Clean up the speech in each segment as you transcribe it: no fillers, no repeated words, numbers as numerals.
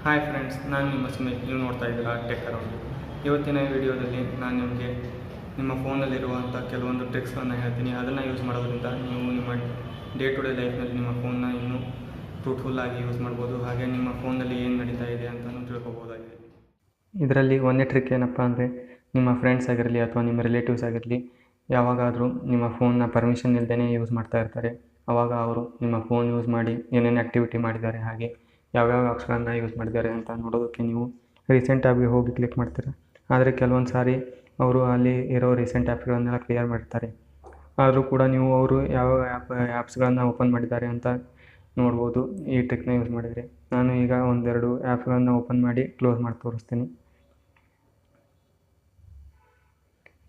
Hi friends, ನಾನು ನಿಮ್ಮ ಸುಮಿತ್. ನೀವು ನೋಡ್ತಾ ಇದ್ದೀರಾ ಟೆಕ್ ಅರೌಂಡ್. ಇವತ್ತಿನ ವಿಡಿಯೋದಲ್ಲಿ ನಾನು ನಿಮಗೆ ನಿಮ್ಮ ಫೋನಲ್ಲಿರುವಂಥ ಕೆಲವೊಂದು ಟ್ರಿಕ್ಸ್ಗಳನ್ನು ಹೇಳ್ತೀನಿ. ಅದನ್ನು ಯೂಸ್ ಮಾಡೋದ್ರಿಂದ ನೀವು ನಿಮ್ಮ ಡೇ ಟು ಡೇ ಲೈಫ್ನಲ್ಲಿ ನಿಮ್ಮ ಫೋನ್ನ ಇನ್ನೂ ಫ್ರೂಟ್ಫುಲ್ಲಾಗಿ ಯೂಸ್ ಮಾಡ್ಬೋದು. ಹಾಗೆ ನಿಮ್ಮ ಫೋನಲ್ಲಿ ಏನು ನಡೀತಾ ಇದೆ ಅಂತಲೂ ತಿಳ್ಕೊಬೋದಾಗಿದೆ. ಇದರಲ್ಲಿ ಒಂದೇ ಟ್ರಿಕ್ ಏನಪ್ಪ ಅಂದರೆ, ನಿಮ್ಮ ಫ್ರೆಂಡ್ಸ್ ಆಗಿರಲಿ ಅಥವಾ ನಿಮ್ಮ ರಿಲೇಟಿವ್ಸ್ ಆಗಿರಲಿ ಯಾವಾಗಾದರೂ ನಿಮ್ಮ ಫೋನ್ನ ಪರ್ಮಿಷನ್ ಇಲ್ಲದೇ ಯೂಸ್ ಮಾಡ್ತಾ ಇರ್ತಾರೆ. ಆವಾಗ ಅವರು ನಿಮ್ಮ ಫೋನ್ ಯೂಸ್ ಮಾಡಿ ಏನೇನು ಆ್ಯಕ್ಟಿವಿಟಿ ಮಾಡಿದ್ದಾರೆ, ಹಾಗೆ ಯಾವ್ಯಾವ ಆ್ಯಪ್ಸ್ಗಳನ್ನು ಯೂಸ್ ಮಾಡಿದ್ದಾರೆ ಅಂತ ನೋಡೋದಕ್ಕೆ ನೀವು ರೀಸೆಂಟ್ ಆ್ಯಪ್ಗೆ ಹೋಗಿ ಕ್ಲಿಕ್ ಮಾಡ್ತೀರ. ಆದರೆ ಕೆಲವೊಂದು ಸಾರಿ ಅವರು ಅಲ್ಲಿ ಇರೋ ರೀಸೆಂಟ್ ಆ್ಯಪ್ಸ್ಗಳನ್ನೆಲ್ಲ ಕ್ಲಿಯರ್ ಮಾಡಿರ್ತಾರೆ. ಆದರೂ ಕೂಡ ನೀವು ಅವರು ಯಾವ ಆ್ಯಪ್ಸ್ಗಳನ್ನು ಓಪನ್ ಮಾಡಿದ್ದಾರೆ ಅಂತ ನೋಡ್ಬೋದು ಈ ಟ್ರಿಕ್ನ ಯೂಸ್ ಮಾಡಿದರೆ. ನಾನು ಈಗ ಒಂದೆರಡು ಆ್ಯಪ್ಸ್ಗಳನ್ನು ಓಪನ್ ಮಾಡಿ ಕ್ಲೋಸ್ ಮಾಡಿ ತೋರಿಸ್ತೀನಿ.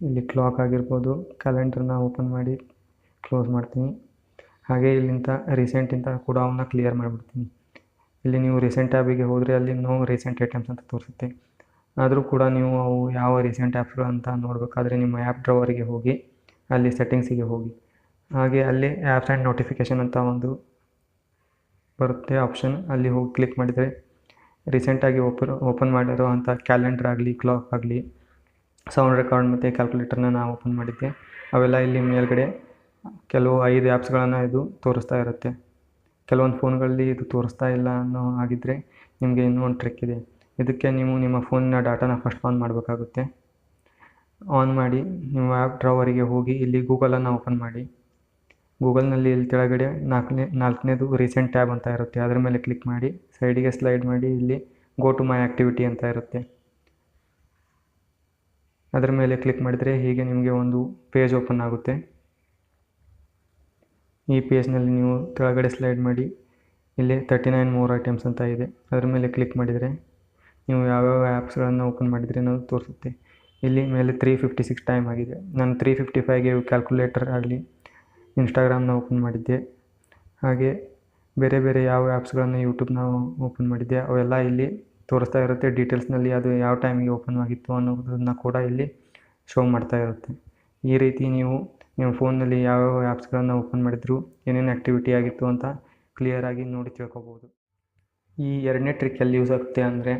ಇಲ್ಲಿ ಕ್ಲಾಕ್ ಆಗಿರ್ಬೋದು, ಕ್ಯಾಲೆಂಡರ್ನ ಓಪನ್ ಮಾಡಿ ಕ್ಲೋಸ್ ಮಾಡ್ತೀನಿ. ಹಾಗೆ ಇಲ್ಲಿಂದ ರೀಸೆಂಟಿಂದ ಕೂಡ ಅವನ್ನ ಕ್ಲಿಯರ್ ಮಾಡಿಬಿಡ್ತೀನಿ. ಇಲ್ಲಿ ನೀವು ರೀಸೆಂಟ್ ಆ್ಯಪಿಗೆ ಹೋದರೆ ಅಲ್ಲಿ ನೋ ರೀಸೆಂಟ್ ಐಟಮ್ಸ್ ಅಂತ ತೋರಿಸುತ್ತೆ. ಆದರೂ ಕೂಡ ನೀವು ಅವು ಯಾವ ರೀಸೆಂಟ್ ಆ್ಯಪ್ಸ್ಗಳು ಅಂತ ನೋಡಬೇಕಾದ್ರೆ ನಿಮ್ಮ ಆ್ಯಪ್ ಡ್ರಾವರಿಗೆ ಹೋಗಿ ಅಲ್ಲಿ ಸೆಟ್ಟಿಂಗ್ಸಿಗೆ ಹೋಗಿ, ಹಾಗೆ ಅಲ್ಲಿ ಆ್ಯಪ್ಸ್ ಆ್ಯಂಡ್ ನೋಟಿಫಿಕೇಷನ್ ಅಂತ ಒಂದು ಬರುತ್ತೆ ಆಪ್ಷನ್. ಅಲ್ಲಿ ಹೋಗಿ ಕ್ಲಿಕ್ ಮಾಡಿದರೆ ರೀಸೆಂಟಾಗಿ ಓಪನ್ ಮಾಡಿರೋ ಅಂಥ ಕ್ಯಾಲೆಂಡರ್ ಆಗಲಿ, ಕ್ಲಾಕ್ ಆಗಲಿ, ಸೌಂಡ್ ರೆಕಾರ್ಡ್ ಮತ್ತು ಕ್ಯಾಲ್ಕುಲೇಟರ್ನ ನಾನು ಓಪನ್ ಮಾಡಿದ್ದೆ. ಅವೆಲ್ಲ ಇಲ್ಲಿ ಮೇಲ್ಗಡೆ ಕೆಲವು 5 ಆ್ಯಪ್ಸ್ಗಳನ್ನು ಇದು ತೋರಿಸ್ತಾ ಇರುತ್ತೆ. ಕೆಲವೊಂದು ಫೋನ್ಗಳಲ್ಲಿ ಇದು ತೋರಿಸ್ತಾ ಇಲ್ಲ ಅನ್ನೋ ಆಗಿದ್ದರೆ ನಿಮಗೆ ಇನ್ನೂ ಒಂದು ಟ್ರಿಕ್ ಇದೆ. ಇದಕ್ಕೆ ನೀವು ನಿಮ್ಮ ಫೋನಿನ ಡಾಟಾನ ಫಸ್ಟ್ ಆನ್ ಮಾಡಬೇಕಾಗುತ್ತೆ. ಆನ್ ಮಾಡಿ ನಿಮ್ಮ ಆ್ಯಪ್ ಡ್ರಾವರಿಗೆ ಹೋಗಿ ಇಲ್ಲಿ ಗೂಗಲನ್ನು ಓಪನ್ ಮಾಡಿ. ಗೂಗಲ್ನಲ್ಲಿ ಇಲ್ಲಿ ಕೆಳಗಡೆ ನಾಲ್ಕನೇದು ರೀಸೆಂಟ್ ಟ್ಯಾಬ್ ಅಂತ ಇರುತ್ತೆ. ಅದರ ಮೇಲೆ ಕ್ಲಿಕ್ ಮಾಡಿ ಸೈಡಿಗೆ ಸ್ಲೈಡ್ ಮಾಡಿ ಇಲ್ಲಿ ಗೋ ಟು ಮೈ ಆ್ಯಕ್ಟಿವಿಟಿ ಅಂತ ಇರುತ್ತೆ. ಅದರ ಮೇಲೆ ಕ್ಲಿಕ್ ಮಾಡಿದರೆ ಹೀಗೆ ನಿಮಗೆ ಒಂದು ಪೇಜ್ ಓಪನ್ ಆಗುತ್ತೆ. ಈ ಪೇಜ್ನಲ್ಲಿ ನೀವು ಕೆಳಗಡೆ ಸ್ಲೈಡ್ ಮಾಡಿ ಇಲ್ಲಿ 39 ಮೋರ್ ಐಟಮ್ಸ್ ಅಂತ ಇದೆ. ಅದರ ಮೇಲೆ ಕ್ಲಿಕ್ ಮಾಡಿದರೆ ನೀವು ಯಾವ್ಯಾವ ಆ್ಯಪ್ಸ್ಗಳನ್ನು ಓಪನ್ ಮಾಡಿದರೆ ಅನ್ನೋದು ತೋರಿಸುತ್ತೆ. ಇಲ್ಲಿ ಮೇಲೆ 356 ಟೈಮ್ ಆಗಿದೆ. ನಾನು 355ಗೆ ಕ್ಯಾಲ್ಕುಲೇಟರ್ ಆಗಲಿ, ಇನ್ಸ್ಟಾಗ್ರಾಮ್ನ ಓಪನ್ ಮಾಡಿದ್ದೆ. ಹಾಗೆ ಬೇರೆ ಬೇರೆ ಯಾವ ಆ್ಯಪ್ಸ್ಗಳನ್ನು ಯೂಟ್ಯೂಬ್ನ ಓಪನ್ ಮಾಡಿದ್ದೆ ಅವೆಲ್ಲ ಇಲ್ಲಿ ತೋರಿಸ್ತಾ ಇರುತ್ತೆ. ಡೀಟೇಲ್ಸ್ನಲ್ಲಿ ಅದು ಯಾವ ಟೈಮಿಗೆ ಓಪನ್ ಆಗಿತ್ತು ಅನ್ನೋದನ್ನು ಕೂಡ ಇಲ್ಲಿ ಶೋ ಮಾಡ್ತಾ ಇರುತ್ತೆ. ಈ ರೀತಿ ನೀವು ನಿಮ್ಮ ಫೋನ್ನಲ್ಲಿ ಯಾವ್ಯಾವ ಆ್ಯಪ್ಸ್ಗಳನ್ನು ಓಪನ್ ಮಾಡಿದ್ರು, ಏನೇನು ಆ್ಯಕ್ಟಿವಿಟಿ ಆಗಿತ್ತು ಅಂತ ಕ್ಲಿಯರಾಗಿ ನೋಡಿ ತಿಳ್ಕೊಬೋದು. ಈ ಎರಡನೇ ಟ್ರಿಕ್ ಎಲ್ಲಿ ಯೂಸ್ ಆಗುತ್ತೆ ಅಂದರೆ,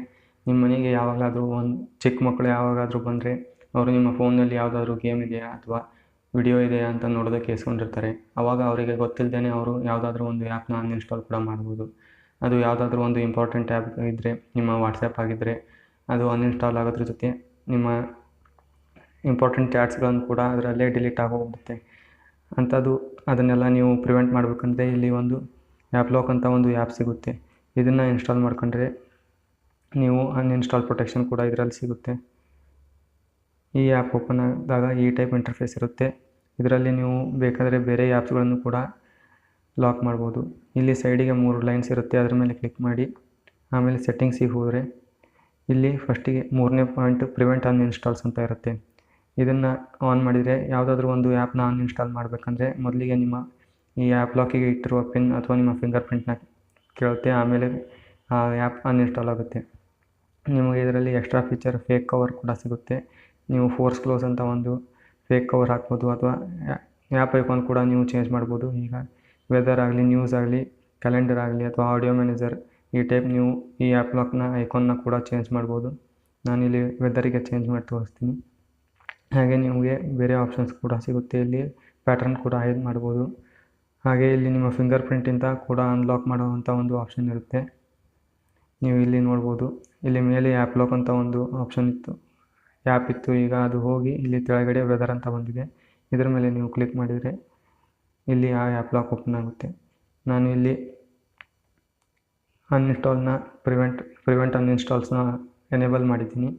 ನಿಮ್ಮ ಮನೆಗೆ ಯಾವಾಗಾದರೂ ಒಂದು ಚಿಕ್ಕ ಮಕ್ಕಳು ಯಾವಾಗಾದರೂ ಬಂದರೆ ಅವರು ನಿಮ್ಮ ಫೋನ್ನಲ್ಲಿ ಯಾವುದಾದ್ರೂ ಗೇಮ್ ಇದೆಯಾ ಅಥವಾ ವಿಡಿಯೋ ಇದೆಯಾ ಅಂತ ನೋಡೋದಕ್ಕೆ ಇಸ್ಕೊಂಡಿರ್ತಾರೆ. ಆವಾಗ ಅವರಿಗೆ ಗೊತ್ತಿಲ್ಲದೇ ಅವರು ಯಾವುದಾದ್ರೂ ಒಂದು ಆ್ಯಪ್ನ ಅನ್ಇನ್ಸ್ಟಾಲ್ ಕೂಡ ಮಾಡ್ಬೋದು. ಅದು ಯಾವುದಾದ್ರೂ ಒಂದು ಇಂಪಾರ್ಟೆಂಟ್ ಆ್ಯಪ್ ಇದ್ದರೆ, ನಿಮ್ಮ ವಾಟ್ಸಪ್ ಆಗಿದ್ದರೆ ಅದು ಅನ್ಇನ್ಸ್ಟಾಲ್ ಆಗೋದ್ರ ಜೊತೆ ನಿಮ್ಮ ಇಂಪಾರ್ಟೆಂಟ್ ಚಾಟ್ಸ್ಗಳನ್ನು ಕೂಡ ಅದರಲ್ಲೇ ಡಿಲೀಟ್ ಆಗೋಗುತ್ತೆ. ಅಂಥದ್ದು ಅದನ್ನೆಲ್ಲ ನೀವು ಪ್ರಿವೆಂಟ್ ಮಾಡಬೇಕಂದ್ರೆ ಇಲ್ಲಿ ಒಂದು ಆ್ಯಪ್ ಲಾಕ್ ಅಂತ ಒಂದು ಆ್ಯಪ್ ಸಿಗುತ್ತೆ. ಇದನ್ನು ಇನ್ಸ್ಟಾಲ್ ಮಾಡ್ಕೊಂಡ್ರೆ ನೀವು ಅನ್ಇನ್ಸ್ಟಾಲ್ ಪ್ರೊಟೆಕ್ಷನ್ ಕೂಡ ಇದರಲ್ಲಿ ಸಿಗುತ್ತೆ. ಈ ಆ್ಯಪ್ ಓಪನ್ ಆದಾಗ ಈ ಟೈಪ್ ಇಂಟರ್ಫೇಸ್ ಇರುತ್ತೆ. ಇದರಲ್ಲಿ ನೀವು ಬೇಕಾದರೆ ಬೇರೆ ಆ್ಯಪ್ಸ್ಗಳನ್ನು ಕೂಡ ಲಾಕ್ ಮಾಡ್ಬೋದು. ಇಲ್ಲಿ ಸೈಡಿಗೆ 3 ಲೈನ್ಸ್ ಇರುತ್ತೆ. ಅದರ ಮೇಲೆ ಕ್ಲಿಕ್ ಮಾಡಿ ಆಮೇಲೆ ಸೆಟ್ಟಿಂಗ್ಸಿಗೆ ಹೋದರೆ ಇಲ್ಲಿ ಫಸ್ಟಿಗೆ 3ನೇ ಪಾಯಿಂಟ್ ಪ್ರಿವೆಂಟ್ ಅನ್ಇನ್ಸ್ಟಾಲ್ಸ್ ಅಂತ ಇರುತ್ತೆ. ಇದನ್ನು ಆನ್ ಮಾಡಿದರೆ ಯಾವುದಾದ್ರೂ ಒಂದು ಆ್ಯಪ್ನ ಅನ್ಇನ್ಸ್ಟಾಲ್ ಮಾಡಬೇಕಂದ್ರೆ ಮೊದಲಿಗೆ ನಿಮ್ಮ ಈ ಆ್ಯಪ್ ಲಾಕಿಗೆ ಇಟ್ಟಿರುವ ಪಿನ್ ಅಥವಾ ನಿಮ್ಮ ಫಿಂಗರ್ ಪ್ರಿಂಟ್ನ ಕೇಳುತ್ತೆ. ಆಮೇಲೆ ಆ ಆ್ಯಪ್ ಅನ್ಇನ್ಸ್ಟಾಲ್ ಆಗುತ್ತೆ. ನಿಮಗೆ ಇದರಲ್ಲಿ ಎಕ್ಸ್ಟ್ರಾ ಫೀಚರ್ ಫೇಕ್ ಕವರ್ ಕೂಡ ಸಿಗುತ್ತೆ. ನೀವು ಫೋರ್ಸ್ ಕ್ಲೋಸ್ ಅಂತ ಒಂದು ಫೇಕ್ ಕವರ್ ಹಾಕ್ಬೋದು ಅಥವಾ ಆ್ಯಪ್ ಐಕಾನ್ ಕೂಡ ನೀವು ಚೇಂಜ್ ಮಾಡ್ಬೋದು. ಈಗ ವೆದರ್ ಆಗಲಿ, ನ್ಯೂಸ್ ಆಗಲಿ, ಕ್ಯಾಲೆಂಡರ್ ಆಗಲಿ ಅಥವಾ ಆಡಿಯೋ ಮ್ಯಾನೇಜರ್ ಈ ಟೈಪ್ ನೀವು ಈ ಆ್ಯಪ್ ಲಾಕ್ನ ಐಕಾನ್ನ ಕೂಡ ಚೇಂಜ್ ಮಾಡ್ಬೋದು. ನಾನಿಲ್ಲಿ ವೆದರಿಗೆ ಚೇಂಜ್ ಮಾಡಿ ತೋರಿಸ್ತೀನಿ. ಹಾಗೆ ನಿಮಗೆ ಬೇರೆ ಆಪ್ಷನ್ಸ್ ಕೂಡ ಸಿಗುತ್ತೆ. ಇಲ್ಲಿ ಪ್ಯಾಟರ್ನ್ ಕೂಡ ಹೈಡ್ ಮಾಡ್ಬೋದು. ಹಾಗೆ ಇಲ್ಲಿ ನಿಮ್ಮ ಫಿಂಗರ್ ಪ್ರಿಂಟಿಂದ ಕೂಡ ಅನ್ಲಾಕ್ ಮಾಡುವಂಥ ಒಂದು ಆಪ್ಷನ್ ಇರುತ್ತೆ. ನೀವು ಇಲ್ಲಿ ನೋಡ್ಬೋದು. ಇಲ್ಲಿ ಮೇಲೆ ಆ್ಯಪ್ ಲಾಕ್ ಅಂತ ಒಂದು ಆಪ್ಷನ್ ಇತ್ತು, ಆ್ಯಪ್ ಇತ್ತು. ಈಗ ಅದು ಹೋಗಿ ಇಲ್ಲಿ ಕೆಳಗಡೆ ವೆದರ್ ಅಂತ ಬಂದಿದೆ. ಇದರ ಮೇಲೆ ನೀವು ಕ್ಲಿಕ್ ಮಾಡಿದರೆ ಇಲ್ಲಿ ಆ ಆ್ಯಪ್ ಲಾಕ್ ಓಪನ್ ಆಗುತ್ತೆ. ನಾನು ಇಲ್ಲಿ ಅನ್ಇನ್ಸ್ಟಾಲ್ನ ಪ್ರಿವೆಂಟ್ ಅನ್ಇನ್ಸ್ಟಾಲ್ಸ್ನ ಎನೇಬಲ್ ಮಾಡಿದ್ದೀನಿ.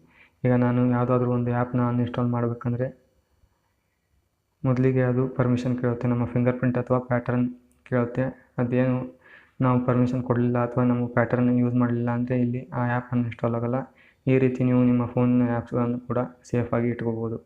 ಈಗ ನಾನು ಯಾವುದಾದ್ರೂ ಒಂದು ಆ್ಯಪ್ನ ಅನ್ಇನ್ಸ್ಟಾಲ್ ಮಾಡಬೇಕಂದ್ರೆ ಮೊದಲಿಗೆ ಅದು ಪರ್ಮಿಷನ್ ಕೇಳುತ್ತೆ. ನಮ್ಮ ಫಿಂಗರ್ ಪ್ರಿಂಟ್ ಅಥವಾ ಪ್ಯಾಟರ್ನ್ ಕೇಳುತ್ತೆ. ಅದೇನು ನಾವು ಪರ್ಮಿಷನ್ ಕೊಡಲಿಲ್ಲ ಅಥವಾ ನಮ್ಮ ಪ್ಯಾಟರ್ನ್ ಯೂಸ್ ಮಾಡಲಿಲ್ಲ ಅಂದರೆ ಇಲ್ಲಿ ಆ ಆ್ಯಪ್ ಅನ್ಇನ್ಸ್ಟಾಲ್ ಆಗೋಲ್ಲ. ಈ ರೀತಿ ನೀವು ನಿಮ್ಮ ಫೋನ್ನ ಆ್ಯಪ್ಸ್ಗಳನ್ನು ಕೂಡ ಸೇಫಾಗಿ ಇಟ್ಕೋಬೋದು.